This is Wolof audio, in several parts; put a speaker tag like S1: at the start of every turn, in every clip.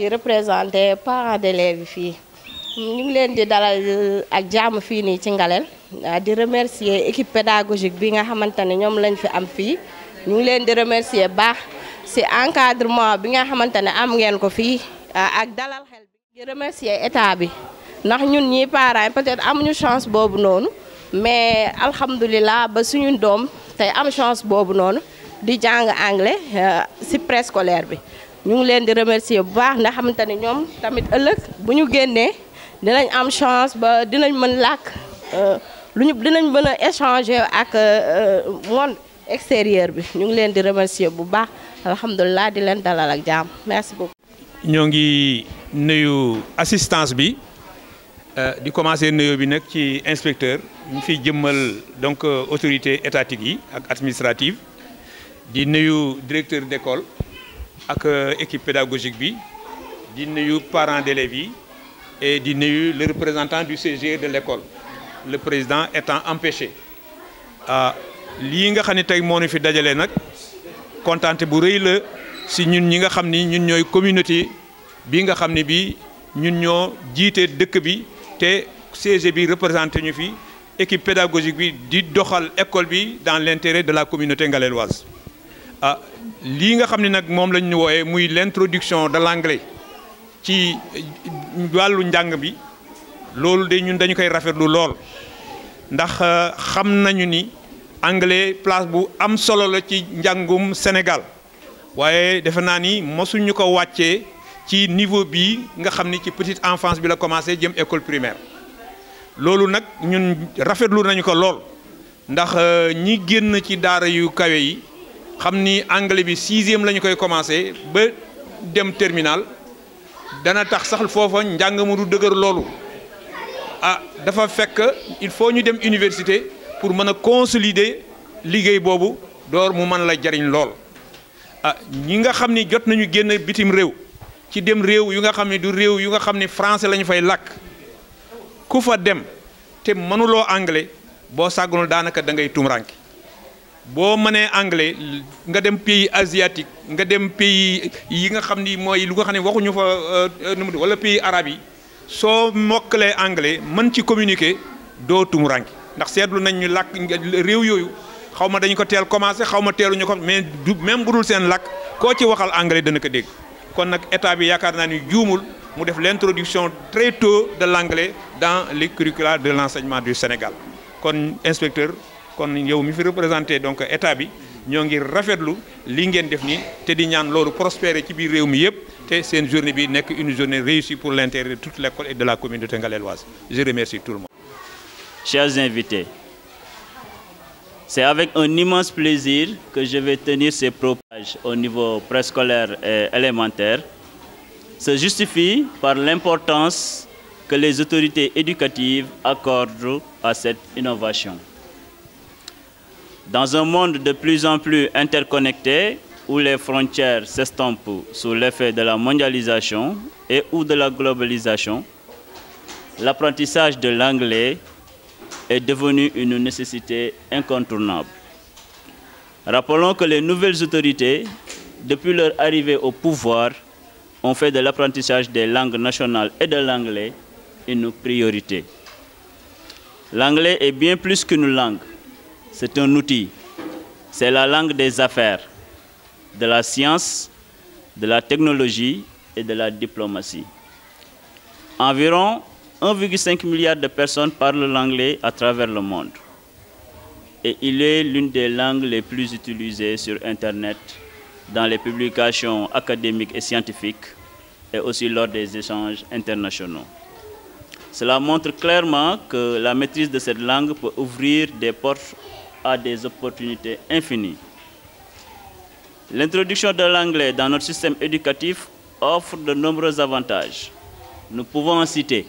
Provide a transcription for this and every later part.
S1: di représenter parents d'élèves fii ñu ngi leen di dalal ak jàmm fii nii ci Ngalel di remercier équipe pédagogique bi nga xamante ne ñoom lañ fi am fii ñu ngi leen di remercier baax ci encadrement bi nga xamante ne am ngeen ko fii ak dalal xel bi di remercier état bi ndax ñun ñii parents peut-être amuñu chance boobu noonu mais alhamdulilah ba suñu doom tey am chance boobu noonu di jàng anglais ci préscolaire bi ñu ngi leen di remercier bu baax ndax xamante ne ñoom tamit ëllëg bu ñu génnee dinañ am chance ba dinañ mën làkk dinañ mën a échanger ak monde extérieur bi ñu ngi leen di remercier bu baax alhamdulilah di leen dalal ak jàmm merci beaucoup.
S2: ñoo ngi nuyu assistance bi di commencer nuyu bi nag ci inspecteur ñu fiy jëmmal donc autorité étatique yi ak administrative di nuyu directeur d'école ak équipe pédagogique bi di nuyu parents d'élèves yi et di nuyu le représentant du CGE de l'école le président étant empêché lii nga xam ne tey moo ñu fi dajale nag kontaante bu rëy la si ñun ñi nga xam ni ñun ñooy communauté bi nga xam ne bi ñun ñoo jiite dëkk bi te CGE bi représenté ñu fi équipe pédagogique bi di doxal école bi dans l'intérêt de la communauté ngaléloise lii nga xam ne nag moom lañ ñu wooyee muy l'introduction de l'anglais ci wàllu njàng bi loolu de ñun dañu koy rafetlu lool ndax xam nañu ni anglais place bu am solo la ci njàngum Sénégal waaye defe naa ni mosuñu ko wàccee ci niveau bii nga xam ni ci petite enfance bi la commencé jëm école primaire loolu nag ñun rafetlu nañu ko lool ndax ñi génn ci daara yu kawe yi xam ni anglais bi 6e la ñu koy commencé ba dem terminal dana tax sax foofa njàng mu du dëgër loolu dafa fekk il faut ñu dem université pour mën a consolider liggéey boobu door mu mën la jariñ lool ñi nga xam ni jot nañu génn bitim réew ci dem réew yu nga xam ne du réew yu nga xam ne français la ñu fay làkk ku fa dem te mënuloo anglais boo sàggunul daanaka da ngay tumranke boo mënee anglais nga dem pays asiatique nga dem pays yi nga xam ni mooy lu nga xam ne waxuñu fa wala pays arabe yi soo mokkalee anglais mën ci communiquer doo tumuranke ndax seetlu nañ ñu làkk réew yooyu xaw ma dañu ko teel commencé xaw ma teeluñu ko mais du même bu dul seen làkk koo ci waxal anglais dana ko dégg kon nag état bi yaakaar naa ni juumul mu def l'introduction très tôt de l'anglais dans les curricula de l'enseignement du Sénégal kon inspecteur kon yow mi fi représenté donc état bi ñoo ngi rafetlu li ngeen def nii te di ñaan loolu prospérer ci biir réew mi yëpp te seen journée bi nekk une journée réussie pour l'intérêt de toute l'école et de la communauté ngaléloise. Je remercie tout le monde.
S3: Chers invités, c'est avec un immense plaisir que je vais tenir ces propos au niveau préscolaire et élémentaire. Se justifie par l'importance que les autorités éducatives accordent à cette innovation. Dans un monde de plus en plus interconnecté, où les frontières s'estompent sous l'effet de la mondialisation et ou de la globalisation, l'apprentissage de l'anglais est devenu une nécessité incontournable. Rappelons que les nouvelles autorités, depuis leur arrivée au pouvoir, ont fait de l'apprentissage des langues nationales et de l'anglais une priorité. L'anglais est bien plus qu'une langue, c'est un outil. C'est la langue des affaires, de la science, de la technologie et de la diplomatie. Environ 1,5 milliard de personnes parlent l'anglais à travers le monde. Et il est l'une des langues les plus utilisées sur Internet, dans les publications académiques et scientifiques, et aussi lors des échanges internationaux. Cela montre clairement que la maîtrise de cette langue peut ouvrir des portes à des opportunités infinies. L'introduction de l'anglais dans notre système éducatif offre de nombreux avantages. Nous pouvons en citer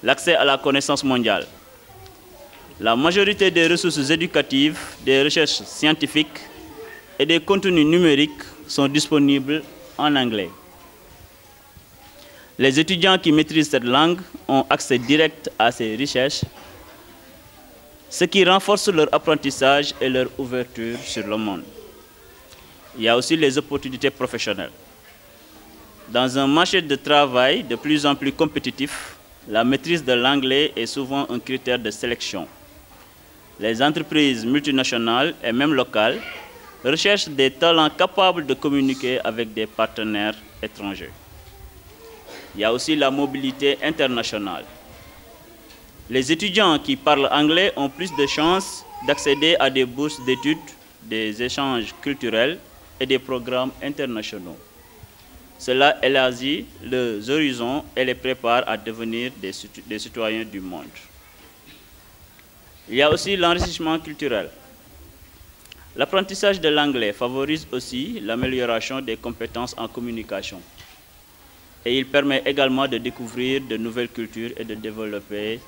S3: l'accès à la connaissance mondiale. La majorité des ressources éducatives, des recherches scientifiques et des contenus numériques sont disponibles en anglais. Les étudiants qui maîtrisent cette langue ont accès direct à ces recherches, ce qui renforce leur apprentissage et leur ouverture sur le monde. Il y a aussi les opportunités professionnelles. Dans un marché de travail de plus en plus compétitif, la maîtrise de l'anglais est souvent un critère de sélection. Les entreprises multinationales et même locales recherchent des talents capables de communiquer avec des partenaires étrangers. Il y a aussi la mobilité internationale. Les étudiants qui parlent anglais ont plus de chances d'accéder à des bourses d'études, des échanges culturels et des programmes internationaux. Cela élargit leurs horizons et les prépare à devenir des citoyens du monde. Il y a aussi l'enrichissement culturel. L'apprentissage de l'anglais favorise aussi l'amélioration des compétences en communication. Et il permet également de découvrir de nouvelles cultures et de développer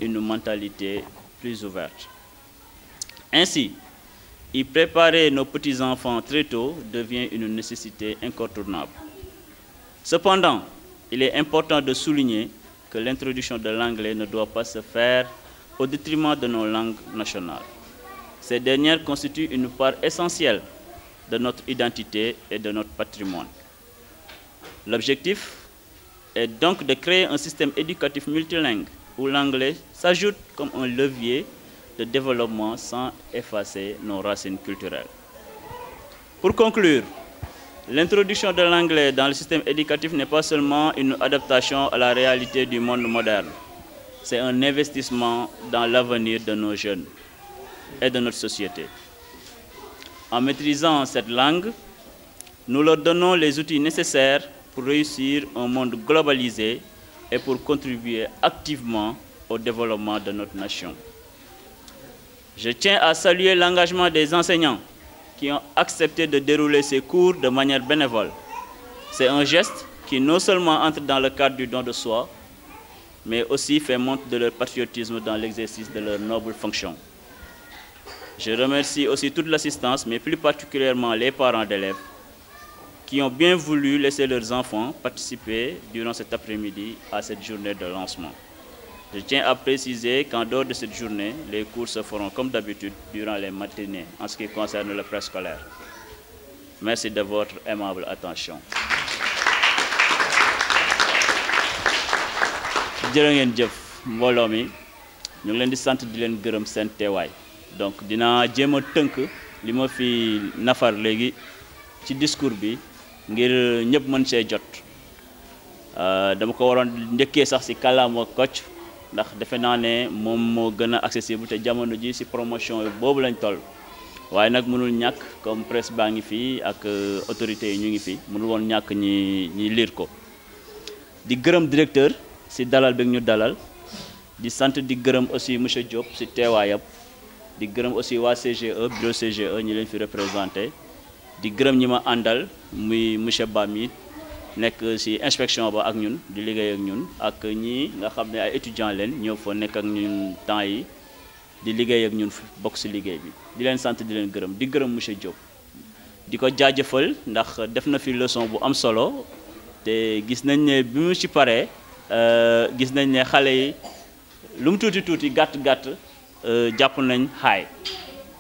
S3: une mentalité plus ouverte. Ainsi, y préparer nos petits-enfants très tôt devient une nécessité incontournable. Cependant, il est important de souligner que l'introduction de l'anglais ne doit pas se faire au détriment de nos langues nationales. Ces dernières constituent une part essentielle de notre identité et de notre patrimoine. L'objectif est donc de créer un système éducatif multilingue où l'anglais s'ajoute comme un levier de développement sans effacer nos racines culturelles. Pour conclure, l'introduction de l'anglais dans le système éducatif n'est pas seulement une adaptation à la réalité du monde moderne, c'est un investissement dans l'avenir de nos jeunes et de notre société. En maîtrisant cette langue, nous leur donnons les outils nécessaires pour réussir un monde globalisé et pour contribuer activement au développement de notre nation. Je tiens à saluer l'engagement des enseignants qui ont accepté de dérouler ces cours de manière bénévole. C'est un geste qui non seulement entre dans le cadre du don de soi, mais aussi fait montre de leur patriotisme dans l'exercice de leur noble fonction. Je remercie aussi toute l'assistance, mais plus particulièrement les parents d'élèves, qui ont bien voulu laisser leurs enfants participer durant cet après-midi à cette journée de lancement. Je tiens à préciser qu'en dehors de cette journée, les cours se feront comme d'habitude durant les matinées en ce qui concerne le préscolaire. Merci de votre aimable attention. jërë ngeen jëf mbooloo mi ñu ngi leen di sant di leen gërëm seen teewaay donc dinaa jéem a tënk li ma fi nafar léegi ci discours bi ngir ñëpp mën see jot dama ko waroon njëkkee sax si kàllaama Kocc ndax defe naa ne moom moo gën a accessible te jamono ji si promotion boobu lañ toll waaye nag mënul ñàkk comme presse baa ngi fii ak autorités yi ñu ngi fi mënul woon ñàkk ñi lire ko di gërëm directeur si dalal bi ñu dalal di sant di gërëm aussi monsieur Diop si teewaayam di gërëm aussi waa CGE bureau CGE ñi leen fi représenté di gërëm ñi ma àndal muy monsieur Bami nekk si inspection ba ak ñun di liggéey ak ñun ak ñii nga xam ne ay étudiants leen ñëw fa nekk ak ñun temps yi di liggéey ak ñun bokk si liggéey bi di leen sant di leen gërëm di gërëm monsieur Diop di ko jaajëfal ndax def na fi leçon bu am solo te gis nañ ne bi mu ci paree gis nañ ne xale yi lu mu tuuti tuuti gàtt jàpp nañ xaay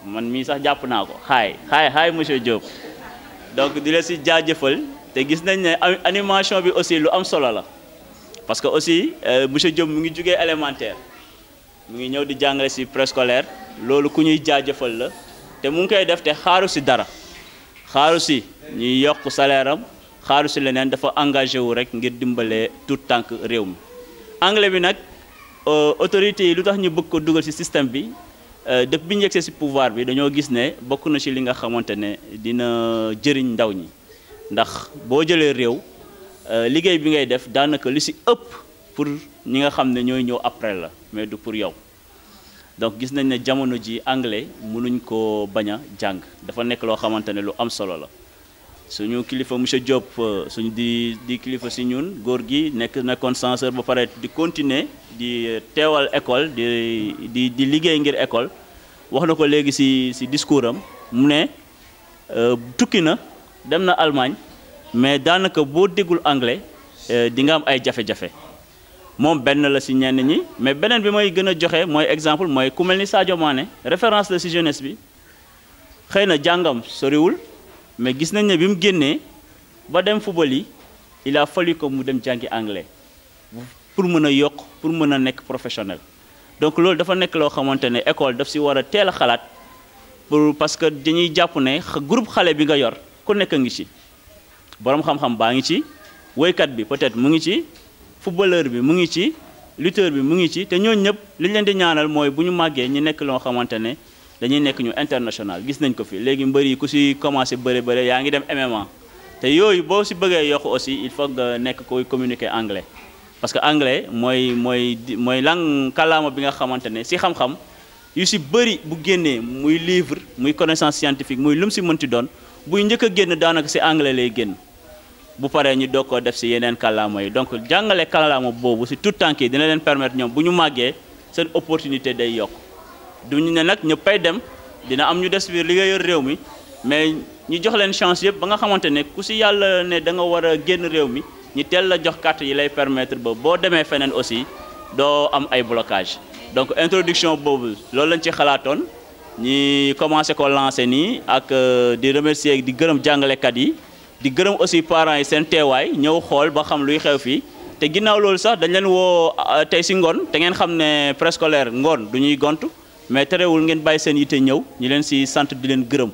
S3: man mii sax jàpp naa ko xaay monsieur Diop donc di la si jaajëfal te gis nañ ne animation bi aussi lu am solo la parce que aussi monsieur Diop mu ngi jugee élémentaire mu ngi ñëw di jàngale si préscolaire loolu ku ñuy jaajëfal la te mu ngi koy def te xaaru si dara xaaru si ñuy yokk salaire am xaaru si leneen dafa engagé wu rek ngir dimbalee tout tànk réew mi anglais bi nag autorités yi lu tax ñu bëgg ko dugal ci système bi depuis bi ñu yegsee ci pouvoir bi dañoo gis ne bokk na ci li nga xamante ne dina jëriñ ndaw ñi ndax boo jëlee réew liggéey bi ngay def daanaka li ci ëpp pour ñi nga xam ne ñooy ñëw après la mais du pour yow donc gis nañ ne jamono ji anglais mënuñ ko bañ a jàng dafa nekk loo xamante ne lu am solo la suñu kilifa monsieur Diop suñu di kilifa ci ñun góor gi nekkoon censeur ba pare di continuer di teewal école di liggéey ngir école wax na ko léegi ci discours am mu ne tukki na dem na Allemagne mais daanaka boo déggul anglais di nga am ay jafe-jafe moom benn la ci ñenn ñi mais beneen bi mooy gën a joxe mooy exemple mooy ku mel ni Sadio Mané référence la ci jeunesse bi xëy na jàngam soriwul mais gis nañ ne bi mu génnee ba dem football yi il a fallu que mu dem jàngi anglais pour mën a yokk pour mën a nekk professionnel. Donc loolu dafa nekk loo xamante ne école daf si war a teel a xalaat parce que dañuy jàpp ne groupe xale bi nga yor ku nekk ngi ci borom xam-xam baa ngi ci woykat bi peut-être mu ngi ci footballeur bi mu ngi ci lutteur bi mu ngi ci te ñooñu ñëpp li ñu leen di ñaanal mooy bu ñu màggee ñu nekk loo xamante ne dañuy nekk ñu international gis nañ ko fi léegi mbër yi ku si commencé bëre yaa ngi dem MMA te yooyu boo si bëggee yokk aussi il faut nga nekk koy communiquer anglais parce que anglais mooy langue kàllaama bi nga xamante ne si xam-xam yu si bëri bu génnee muy livre muy connaissance scientifique muy lu mu si mënti doon buy njëkk a génn daanaka si anglais lay génn bu paree ñu doog koo def si yeneen kàllaama yi donc jàngale kàllaama boobu si tout temps yi dina leen permettre ñoom bu ñu màggee seen opportunité day yokk duñu ne nag ñëppay dem dina am ñu des biir liggéeyal réew mi mais ñu jox leen chance yëpp ba nga xamante ne ku si yàlla ne da nga war a génn réew mi ñu teel la jox carte yi lay permettre ba boo demee feneen aussi doo am ay blocage donc introduction boobu loolu lañ ci xalaatoon ñi commencé ko lancé nii ak di remercier di gërëm jàngalekat yi di gërëm aussi parents yi seen teewaay ñëw xool ba xam luy xew fii te ginnaaw loolu sax dañ leen woo tey si ngoon te ngeen xam ne préscolaire ngoon du ñuy gontu mais terewul ngeen bàyyi seen yitte ñëw ñu leen si sant di leen gërëm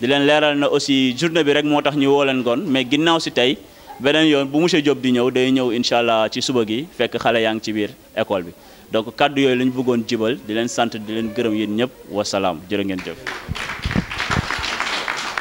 S3: di leen leeral na aussi journée bi rek moo tax ñu woo leen ngoon mais ginnaaw si tey beneen yoon bu monsieur Diop di ñëw day ñëw incha allah ci suba gi fekk xale yaa ngi ci biir école bi donc kaddu yooyu la ñu bëggoon jibal di leen sant di leen gërëm yéen ñëpp wasalaam jërë ngeen jëf.